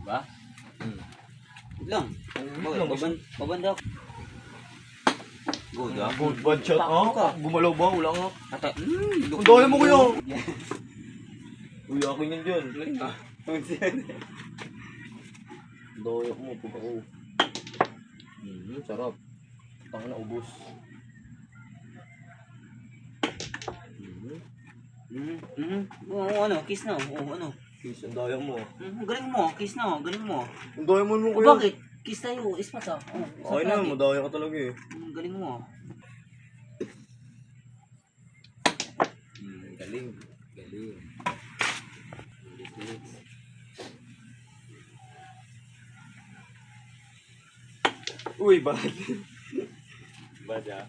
Ba? Lang. Babanda ako. Good ah. Good bad shot. Gumalaw ba? Wala nga. Ata. Ang dami mo kuya. Uy, akin yan dyan. Doyok mo, pag ako. Sarap. Tangan na ubos. Oo, ano, kiss na. Oo, ano. Kiss, ang dayang mo. Galing mo, kiss na. Galing mo. Ang dayang mo O kuya. bakit? Kiss tayo, ispat ah. Okay na, madaya ka talaga eh. Galing mo. Galing. Galing. Uy, bad. Bad ah.